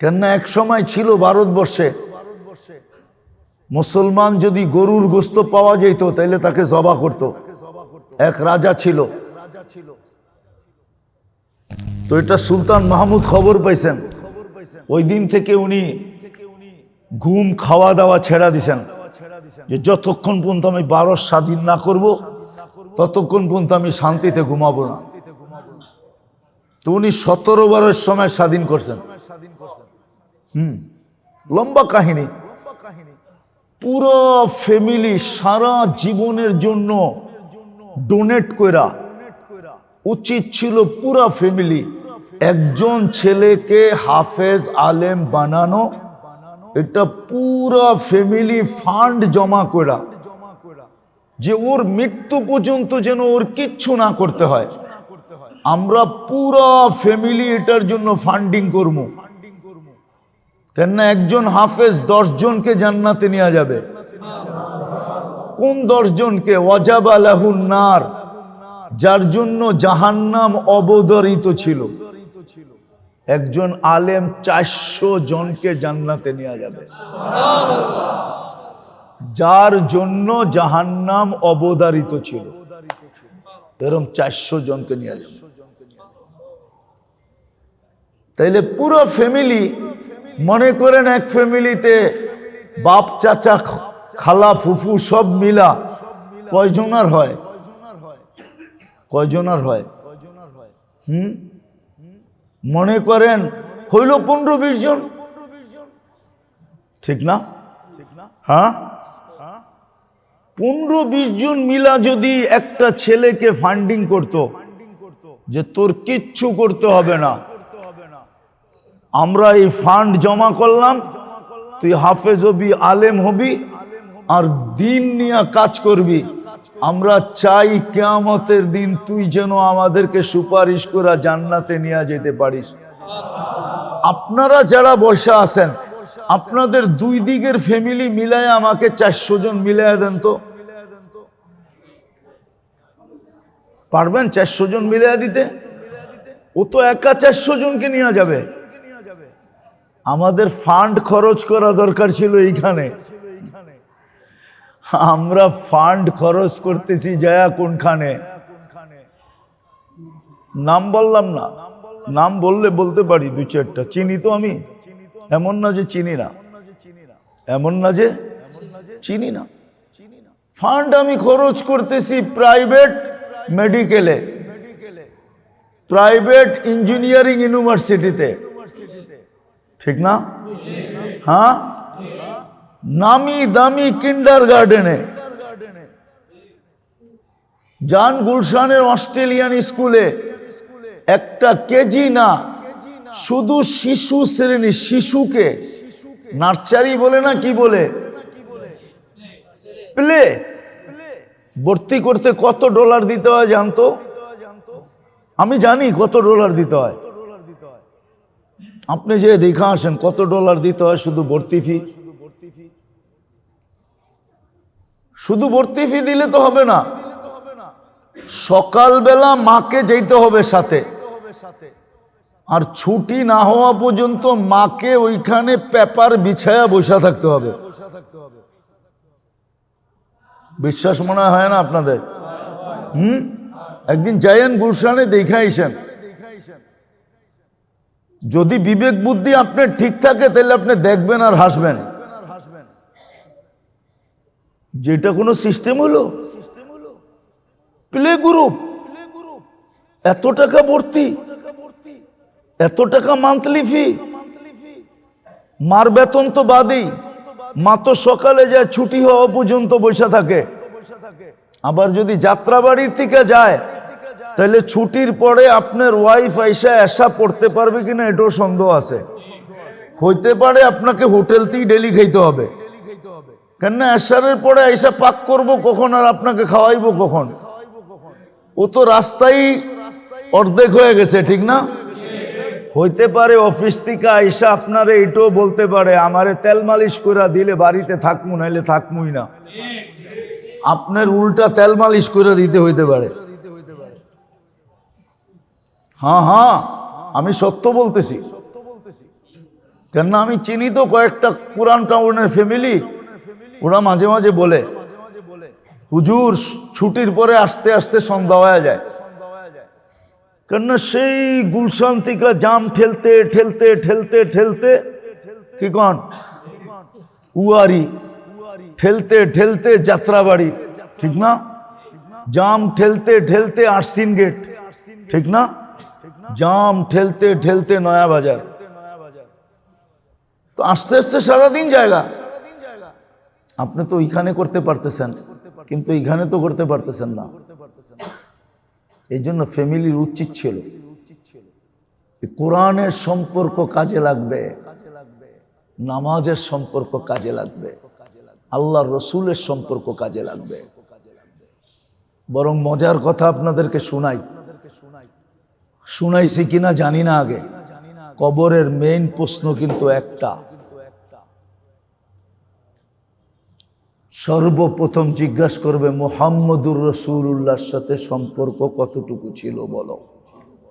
কেননা এক সময় ছিল ভারতবর্ষে মুসলমান যদি গরুর গোস্ত পাওয়া যেত তাহলে তাকে জবা করত। এক রাজা ছিল, তো এটা সুলতান মাহমুদ খবর পাইছেন। ওই দিন থেকে উনি ঘুম খাওয়া দাওয়া ছেড়া দিছেন, যে যতক্ষণ পর্যন্ত আমি ভারত স্বাধীন না করব ততক্ষণ পর্যন্ত আমি শান্তিতে ঘুমাবো না। তো উনি 17 বারের সময় স্বাধীন করছেন। লম্বা কাহিনী। পুরো ফ্যামিলি সারা জীবনের জন্য ডোনেট কইরা, উচিত ছিল পুরা ফ্যামিলি একজন ছেলেকে হাফেজ আলেম বানানো, এটা পুরা ফ্যামিলি ফান্ড জমা করা, যে ওর মৃত্যু পর্যন্ত যেন ওর কিচ্ছু না করতে হয়। আমরা পুরা ফ্যামিলি এটার জন্য ফান্ডিং করব, কেননা একজন হাফেজ 10 জনকে জান্নাতে নিয়ে যাবে। কোন 10 জনকে? ওয়াজাবা লাহুন নার, যার জন্য জাহান্নাম অবধারিত ছিল। একজন আলেম 400 জনকে জান্নাতে নিয়ে যাবে, যার জন্য জাহান্নাম অবধারিত ছিল। এরকম 400 জনকে নিয়ে যাবে। তাইলে পুরো ফ্যামিলি, মনে করেন এক ফ্যামিলিতে বাপ চাচা খালা ফুফু সব মিলা কয়জনার হয়? কয়জনার হয়? মনে করেন হইল 15-20 জন, ঠিক না? হ্যাঁ, 15-20 জন মিলা যদি একটা ছেলেকে ফান্ডিং করত, যে তোর কিচ্ছু করতে হবে না, আমরা এই ফান্ড জমা করলাম, তুই হাফেজ হবি, আলেম হবি, আর দিন নিয়ে কাজ করবি, আমরা চাই কিয়ামতের দিন তুই যেন আমাদেরকে সুপারিশ করে জান্নাতে নিয়ে যেতে পারিস। আপনারা যারা বসে আছেন, আপনাদের দুই দিকের ফ্যামিলি মিলায় আমাকে 400 জন মিলায় দেন তো। পারবেন 400 জন মিলায় দিতে? ও তো একা 400 জনকে নিয়ে যাবে। আমাদের ফান্ড খরচ করা দরকার ছিল এইখানে। আমরা ফান্ড খরচ করতেছি যায়া কোনখানে? নাম বললাম না, নাম বললে বলতে পারি 2-4টা। চিনি তো আমি, এমন না যে চিনি না, এমন না যে চিনি না। ফান্ড আমি খরচ করতেছি প্রাইভেট মেডিকেলে, প্রাইভেট ইঞ্জিনিয়ারিং ইউনিভার্সিটিতে, ঠিক না? হ্যাঁ, নামি দামি কিন্ডার গার্ডেনে যান, গুলশানের অস্ট্রেলিয়ান স্কুলে একটা কেজি না, শুধু শিশু শ্রেণী, শিশুকে নার্সারি বলে না কি বলে, প্লে, ভর্তি করতে কত ডলার দিতে হয় জানতো? আমি জানি কত ডলার দিতে হয়। আপনি যে দেখা আসেন কত ডলার দিতে হয় শুধু ভর্তি ফি। শুধু ভর্তি ফি দিলে তো হবে না, সকালবেলা মাকে যেতে হবে সাথে, আর ছুটি না হওয়া পর্যন্ত মাকে ওইখানে পেপার বিছায়া বসে থাকতে হবে। বিশ্বাস মনে হয় না আপনাদের? একদিন যাইয়েন গুলশানে, দেখা আইসেন। যদি বিবেক বুদ্ধি আপনার ঠিক থাকে তাহলে আপনি দেখবেন আর হাসবেন, যেটা কোনো সিস্টেম হলো। প্লে গ্রুপ, এত টাকা ভর্তি, এত টাকা মান্থলি ফি, মার বেতন তো বাদেই, মা তো সকালে যায় ছুটি হওয়া পর্যন্ত বসে থাকে। আবার যদি যাত্রাবাড়ির থেকে যায় তাহলে ছুটির পরে আপনার ওয়াইফ এসা পড়তে পারবে কিনা এটাও সন্দেহ আছে। হইতে পারে আপনাকে হোটেলতেই ডেলি খাইতে হবে, কেননা এশারের পরে এসা পাক করব কখন আর আপনাকে খাওয়াইবো কখন? ও তো রাস্তায় অর্ধেক হয়ে গেছে, ঠিক না? হইতে পারে অফিস থেকে আইসা আপনারে এটাও বলতে পারে আমারে তেল মালিশ করে দিলে বাড়িতে থাকমু, নাইলে থাকমুই না। আপনার উল্টা তেল মালিশ করে দিতে হইতে পারে। হ্যাঁ হ্যাঁ, আমি সত্য বলতেছি। কেননা আমি চিনি তো কয়েকটা পুরান টাউনের ফ্যামিলি, ওরা মাঝে মাঝে বলে হুজুর ছুটির পরে আস্তে আস্তে সন্ধ্যা হয়ে যায়। কেননা সেই গুলশান থেকে জাম ঠেলতে ঠেলতে ঠেলতে ঠেলতে কি কন উয়ারি ঠেলতে ঠেলতে যাত্রাবাড়ি, ঠিক না? জাম ঠেলতে ঠেলতে আরসিন গেট, ঠিক না? জাম ঠেলতে ঠেলতে নয়া বাজার, তো আস্তে আস্তে সারাদিন জায়গা। আপনি তো ওইখানে করতে পারতেছেন, কিন্তু এইখানে তো করতে পারতেছেন না। এই জন্য ফ্যামিলির উচিত ছিল কোরআনের সম্পর্ক কাজে লাগবে, নামাজের সম্পর্ক কাজে লাগবে, আল্লাহর রসুলের সম্পর্ক কাজে লাগবে। বরং মজার কথা আপনাদেরকে শুনাইছি কিনা জানি না। আগে কবরের মেইন প্রশ্ন কিন্তু একটা, সর্বপ্রথম জিজ্ঞাসা করবে মুহাম্মদুর রাসূলুল্লাহর সাথে সম্পর্ক কতটুকু ছিল বলো,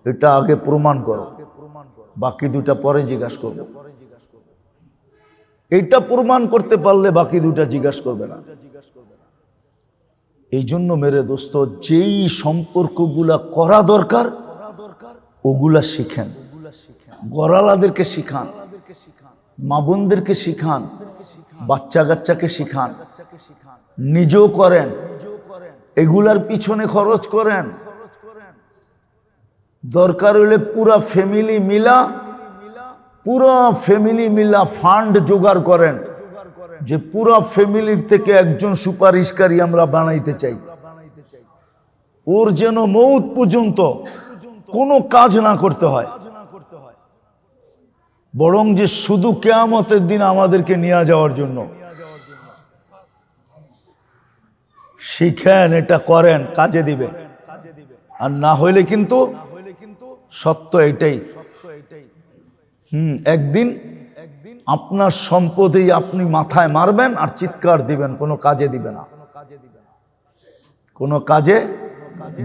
এটা আগে প্রমাণ করো, বাকি দুটা পরে জিজ্ঞাসা করবে। এইটা প্রমাণ করতে পারলে বাকি দুটা জিজ্ঞাসা করবে না। এই জন্য মেরে দোস্ত, যেই সম্পর্কগুলা করা দরকার ওগুলা শিখেন, গরালাদেরকে শিখান, মা বোনদেরকে শিখান, বাচ্চা কাচ্চাকে শিখান, নিজেও করেন, এগুলার পিছনে খরচ করেন। দরকার হলে পুরা ফ্যামিলি মিলা ফান্ড জোগাড় করেন, যে পুরা ফ্যামিলির থেকে একজন সুপারিশকারী আমরা বানাইতে চাই, ওর যেন মৌত পর্যন্ত কোনো কাজ না করতে হয়, বরং যে শুধু কিয়ামতের দিন আমাদেরকে নিয়ে যাওয়ার জন্য। শিখেন, এটা করেন, কাজে দিবে। আর না হইলে কিন্তু সত্য এটাই, একদিন আপনার সম্পদেই আপনি মাথায় মারবেন আর চিৎকার দিবেন, কোনো কাজে দিবে না, কোনো কাজে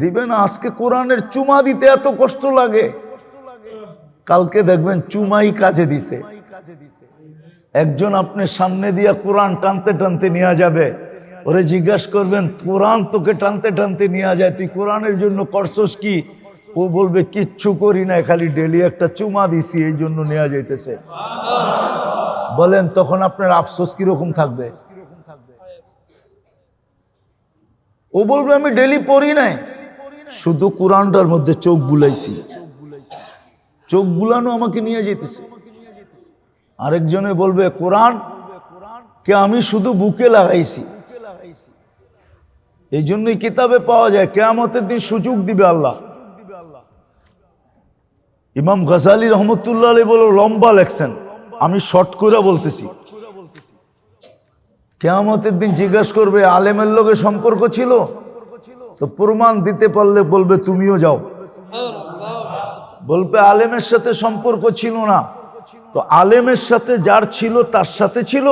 দিবে না। আজকে কোরআনের চুমা দিতে এত কষ্ট লাগে, কালকে দেখবেন চুমাই কাজে দিছে। একজন আপনার সামনে দিয়া কোরআন টানতে টানতে নিয়ে যাবে, ওরে জিজ্ঞাসা করবেন কোরআন তোকে টানতে টানতে নিয়ে যায়, তুই কোরআনের জন্য করছস কি? ও বলবে কিচ্ছু করি না, খালি ডেলি একটা চুমা দিছি এই জন্য নেওয়া যাইতেছে। বলেন তখন আপনার আফসোস কিরকম থাকবে? ও বলবে আমি ডেলি পড়ি নাই, শুধু কোরআনটার মধ্যে চোখ বুলাইছি, চোখ বুলানো আমাকে নিয়ে যেতেছে। আরেকজনে বলবে কোরআন কে আমি শুধু বুকে লাগাইছি। এই জন্যই কিতাবে পাওয়া যায় কিয়ামতের দিন সুযোগ দিবে আল্লাহ। ইমাম গজালি রহমতুল্লাহ আলাইহি বলে লম্বা লেখছেন, আমি শর্ট করে বলতেছি। কিয়ামতের দিন জিজ্ঞাসা করবে আলেমের লগে সম্পর্ক ছিল তো প্রমাণ দিতে পারলে বলবে তুমিও যাও। বলবে আলেমের সাথে সম্পর্ক ছিল না, তো আলেমের সাথে যার ছিল তার সাথে ছিল,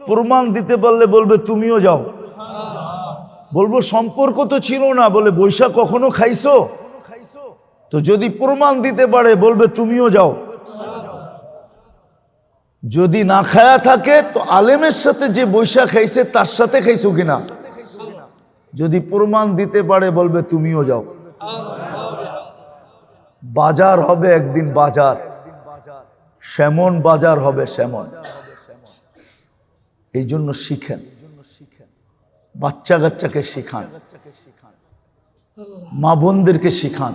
প্রমাণ দিতে পারলে বলবে তুমিও যাও। বলবো সম্পর্ক তো ছিল না, বলে বৈশা কখনো খাইছো? তো যদি প্রমাণ দিতে পারে বলবে তুমিও যাও। যদি না খায়া থাকে তো আলেমের সাথে যে বৈশা খাইছে তার সাথে খাইছো কিনা, যদি প্রমাণ দিতে পারে বলবে তুমিও যাও। বাজার হবে একদিন, বাজার সেমন বাজার হবে সেমন। এই জন্য শিখেন, বাচ্চা কাচ্চাকে শিখান, মা বোনদেরকে শিখান।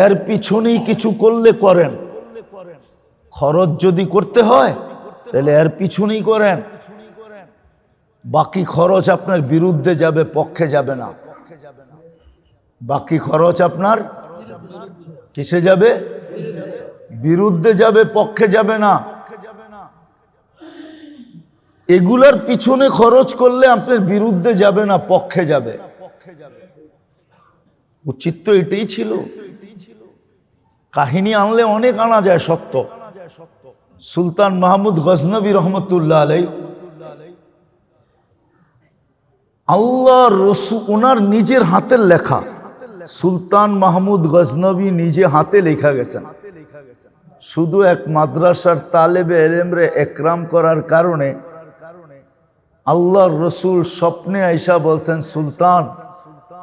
এর পিছনেই কিছু করলে করেন, খরচ যদি করতে হয় তাহলে এর পিছনেই করেন। বাকি খরচ আপনার বিরুদ্ধে যাবে, পক্ষে যাবে না। বাকি খরচ আপনার কিসে যাবে? বিরুদ্ধে যাবে, পক্ষে যাবে না। এগুলার পিছনে খরচ করলে আপনার বিরুদ্ধে যাবে না, পক্ষে যাবে। উচিত তো এটাই ছিল। কাহিনী আনলে অনেক আনা যায় সত্য। সুলতান মাহমুদ গজনবী রহমতুল্লাহ আলাইহি, আল্লাহ রসুল ওনার নিজের হাতের লেখা, সুলতান মাহমুদ গজনবী নিজে হাতে লেখা গেছেন। শুধু এক মাদ্রাসার তালেবে এলেমরে একরাম করার কারণে আল্লাহর রসুল স্বপ্নে আইসা বলছেন, সুলতান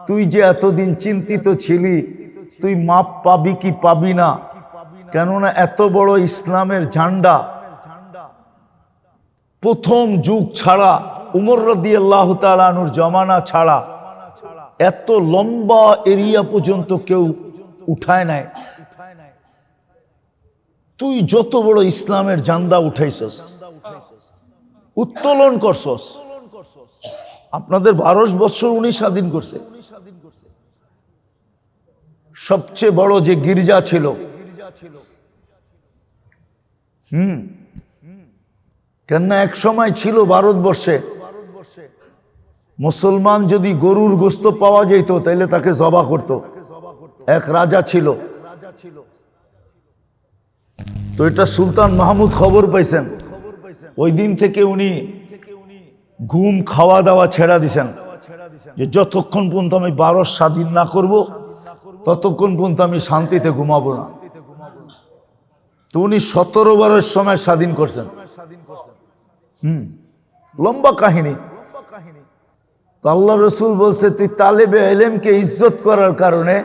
তুই যে এতদিন চিন্তিত ছিলি তুই মাপ পাবি কি পাবি না, কেননা এত বড় ইসলামের ঝান্ডা প্রথম যুগ ছাড়া, উমর রাদিয়াল্লাহু তাআলা আনহুর জমানা ছাড়া এত লম্বা এরিয়া পর্যন্ত কেউ উঠায় নাই। তুই যত বড় ইসলামের ঝান্ডা উঠাইছস, উত্তোলন করছস। আপনাদের 12 বছর উনি স্বাধীন করছে। সবচেয়ে বড় যে গির্জা ছিল, কেননা এক সময় ছিল ভারতবর্ষে মুসলমান যদি গরুর গোস্ত পাওয়া যেত তাহলে তাকে জবা করত। এক রাজা ছিল, তো এটা সুলতান মাহমুদ খবর পাইছেন। ওই দিন থেকে উনি ঘুম খাওয়া দাওয়া ছেড়া দিছেন, যে যতক্ষণ পর্যন্ত আমি ভারত স্বাধীন না করব ততক্ষণ পর্যন্ত আমি শান্তিতে ঘুমাবো না। তো উনি 17 বারের সময় স্বাধীন করছেন। লম্বা কাহিনী। তো আল্লাহ রসুল বলছে, তুই তালেবে এলেমকে ইজ্জত করার কারণে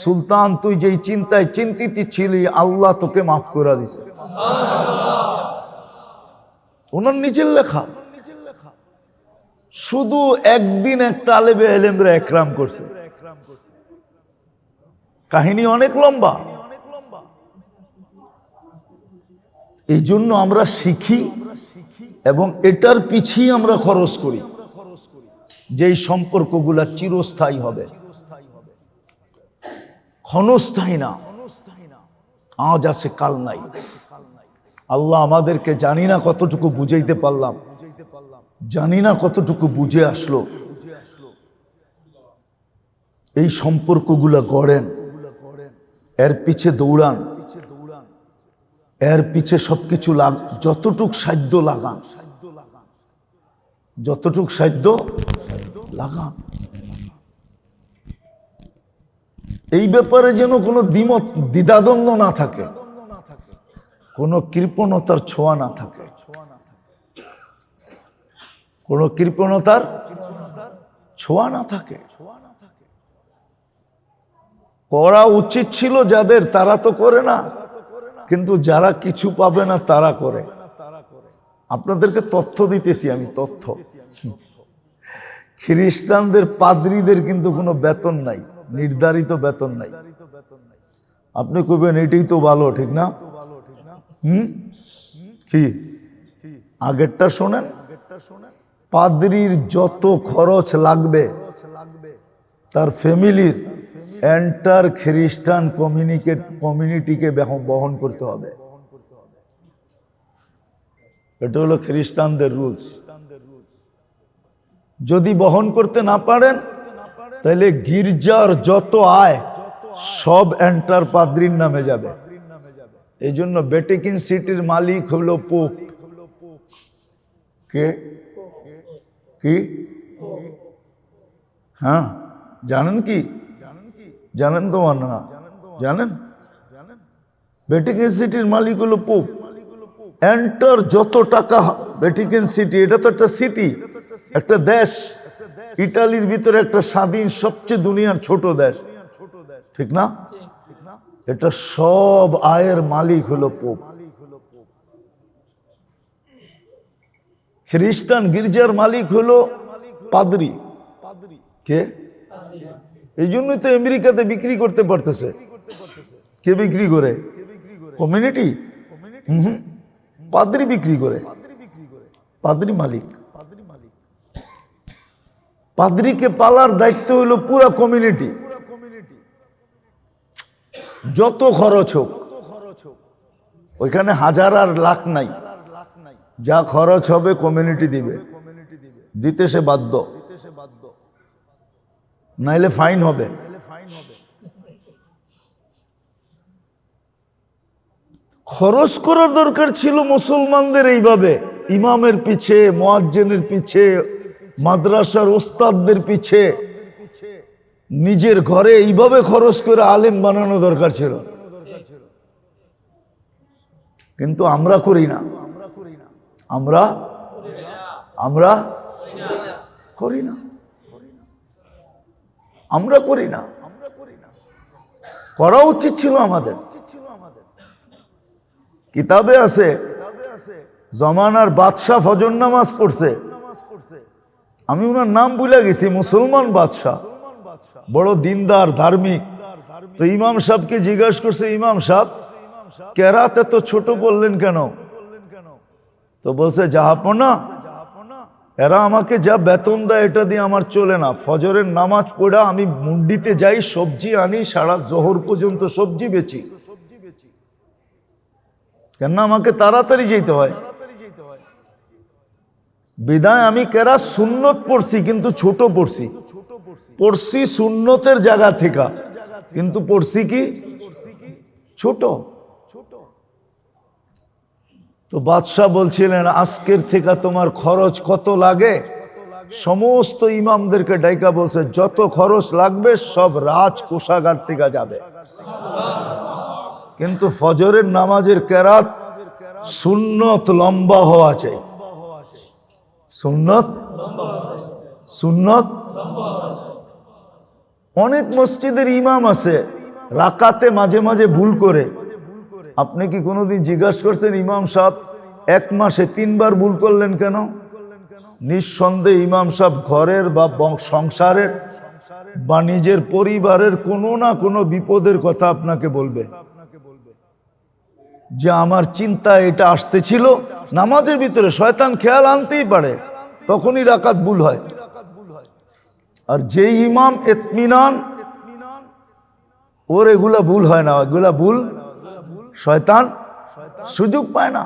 সুলতান তুই যেই চিন্তায় চিন্তিত ছিলি আল্লাহ তোকে মাফ করে দিছে। ওনার নিজের লেখা। শুধু একদিন এক তালেবে এলেমরে একরাম করছে। কাহিনী অনেক লম্বা। এই জন্য আমরা শিখি এবং এটার পিছিয়ে আমরা খরচ করি, যেই সম্পর্কগুলা চিরস্থায়ী হবে, ক্ষণস্থায়ী না। আজ আছে কাল নাই। আল্লাহ আমাদেরকে জানি না কতটুকু বুঝাইতে পারলাম, জানি না কতটুকু বুঝে আসলো। এই সম্পর্কগুলা গড়েন, এর পিছে দৌড়ান, এর পিছে সবকিছু যতটুক সাধ্য লাগান, যতটুক সাধ্য লাগান। এই ব্যাপারে যেন কোনো দ্বিধাদ্বন্দ্ব না থাকে, কোনো কৃপণতার ছোঁয়া না থাকে, কোনো কৃপণতার ছোঁয়া না থাকে। করা উচিত ছিল যাদের, তারা তো করে না, কিন্তু যারা কিছু পাবে না তারা করে। আপনাদেরকে তথ্য দিতেছি আমি, তথ্য। খ্রিস্টানদের পাদ্রীদের কিন্তু কোনো বেতন নাই, নির্ধারিত বেতন নাই। আপনি কইবেন এটাই তো ভালো, ঠিক না? কি আগেরটা শোনেন, পাদ্রীর যত খরচ লাগবে তার ফ্যামিলির এন্টার খ্রিস্টান কমিউনিটিকে বহন করতে হবে। এটা হলো খ্রিস্টানদের রুলস। যদি বহন করতে না পারেন তাহলে গির্জার যত আয় সব এন্টার পাদ্রীর নামে যাবে। এই জন্য ভ্যাটিকান সিটির মালিক হলো পোপ। কে? কি? হ্যাঁ, জানেন কি? জানেন তো না? জানেন? ভ্যাটিকান সিটির মালিক হলো পোপ। এন্টার যত টাকা ভ্যাটিকান সিটি, এটা তো একটা সিটি, একটা দেশ। ইটালির ভিতরে একটা স্বাধীন, সবচেয়ে দুনিয়ার ছোট দেশ, ঠিক না? এটা সব আয়ের মালিক হলো পোপ। খ্রিস্টান গির্জার মালিক হলো পাদ্রী। কে? এই জন্যই তো আমেরিকাতে বিক্রি করতে পারতেছে। কে বিক্রি করে? কমিউনিটি। পাদ্রী বিক্রি করে, পাদ্রী মালিক। পাদ্রীকে পালার দায়িত্ব হলো পুরা কমিউনিটি। যত খরচ হোক, ওইখানে হাজার আর লাখ নাই, যা খরচ হবে কমিউনিটি দিবে, দিতে সে বাধ্য, নাইলে ফাইন হবে। খরচ করার দরকার ছিল মুসলমানদের এইভাবে, ইমামের পিছে, মুয়াজ্জিনের পিছে, মাদ্রাসার ওস্তাদদের পিছে, নিজের ঘরে এইভাবে খরচ করে আলেম বানানো দরকার ছিল। কিন্তু আমরা করি না, আমরা আমরা করি না, আমরা করি না। করা উচিত ছিল আমাদের। কিতাবে আছে জমানার বাদশাহ ফজর নামাজ পড়ছে, আমি ওনার নাম ভুলে গেছি, মুসলমান বাদশাহ, বড় দিনদার ধার্মিক। তো ইমাম সাহেবকে জিজ্ঞাসা করছে, ইমাম সাহেব কেরাত এত ছোট বললেন কেন? তো বলছে, জাহাপনা, এরা আমাকে যা বেতন দেয় এটা দিয়ে আমার চলে না। ফজরের নামাজ পড়া আমি মুন্ডিতে যাই, সবজি আনি, সারা জোহর পর্যন্ত সবজি বেচি, কেন আমাকে তাড়াতাড়ি যেতে হয়। বিদায় আমি কেরা সুন্নত পড়ছি, কিন্তু ছোট পড়ছি, পড়ছি সুন্নতের জায়গা থেকে, কিন্তু পড়ছি কি ছোট। তো বাদশাহ বলছিলেন, আজকের থেকে তোমার খরচ কত লাগে? সমস্ত ইমামদেরকে ডাইকা বলছে, যত খরচ লাগবে সব রাজ কোষাগার থেকে যাবে, কিন্তু ফজরের নামাজের কেরাত সুন্নত লম্বা হওয়া চাই। সুন্নত সুন্নত অনেক মসজিদের ইমাম আছে রাকাতে মাঝে মাঝে ভুল করে। আপনি কি কোনোদিন জিজ্ঞাসা করছেন, ইমাম সাহেব এক মাসে 3 বার ভুল করলেন কেন? নিঃসন্দেহে ইমাম সাহেব ঘরের বা সংসারের বা নিজের পরিবারের কোনো না কোনো বিপদের কথা আপনাকে বলবে, যে আমার চিন্তা এটা আসতেছিল। নামাজের ভিতরে শয়তান খেয়াল আনতেই পারে, তখনই রাকাত ভুল হয়। আর যে ইমাম ইতমিনান, ওর এগুলা ভুল হয় না, এগুলা ভুল শয়তান সুযোগ পায় না।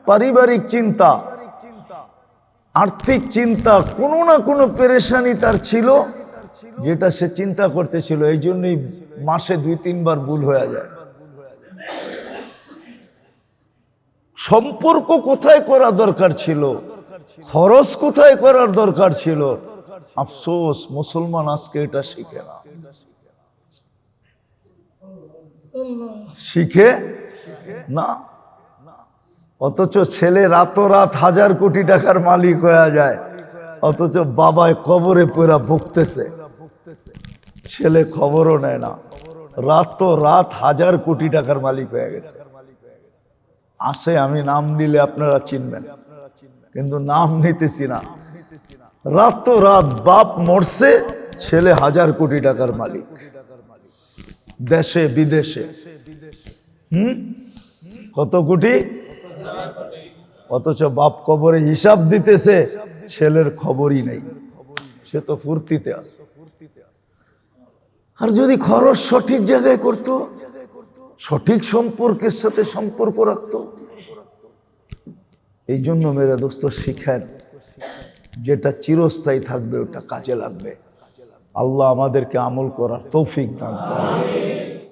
পারিবারিক চিন্তা, আর্থিক চিন্তা, কোনো না কোনো পেরেশানি তার ছিল, যেটা সে চিন্তা করতেছিল, এই জন্যই মাসে 2-3 বার ভুল হয়ে যায়। সম্পর্ক কোথায় করা দরকার ছিল, খরচ কোথায় করার দরকার ছিল, আফসোস মুসলমান আজকে এটা শিখে না। শিখে না, অথচ ছেলে রাতোরাত 1000 কোটি টাকার মালিক হয়ে যায়, অথচ বাবায় কবরে পড়া ভুগতেছে, ছেলে খবরও নেয় না, রাতোরাত 1000 কোটি টাকার মালিক হয়ে গেছে। আসে, আমি নাম নিলে আপনারা চিনবেন, কিন্তু নাম নিতেছি না। রাতোরাত বাপ মরছে, ছেলে 1000 কোটি টাকার মালিক, দেশে বিদেশে। কত কোটি? অথচ বাপ কবরে হিসাব দিতেছে, ছেলের খবরই নেই, সে তো ফুর্তিতে আছে। আর যদি খরচ সঠিক জায়গায় করত, সঠিক সম্পর্কের সাথে সম্পর্ক রাখত। এই জন্য মেরে দোস্ত শিখেন, যেটা চিরস্থায়ী থাকবে ওটা কাজে লাগবে। আল্লাহ আমাদেরকে আমল করার তৌফিক দান করেন।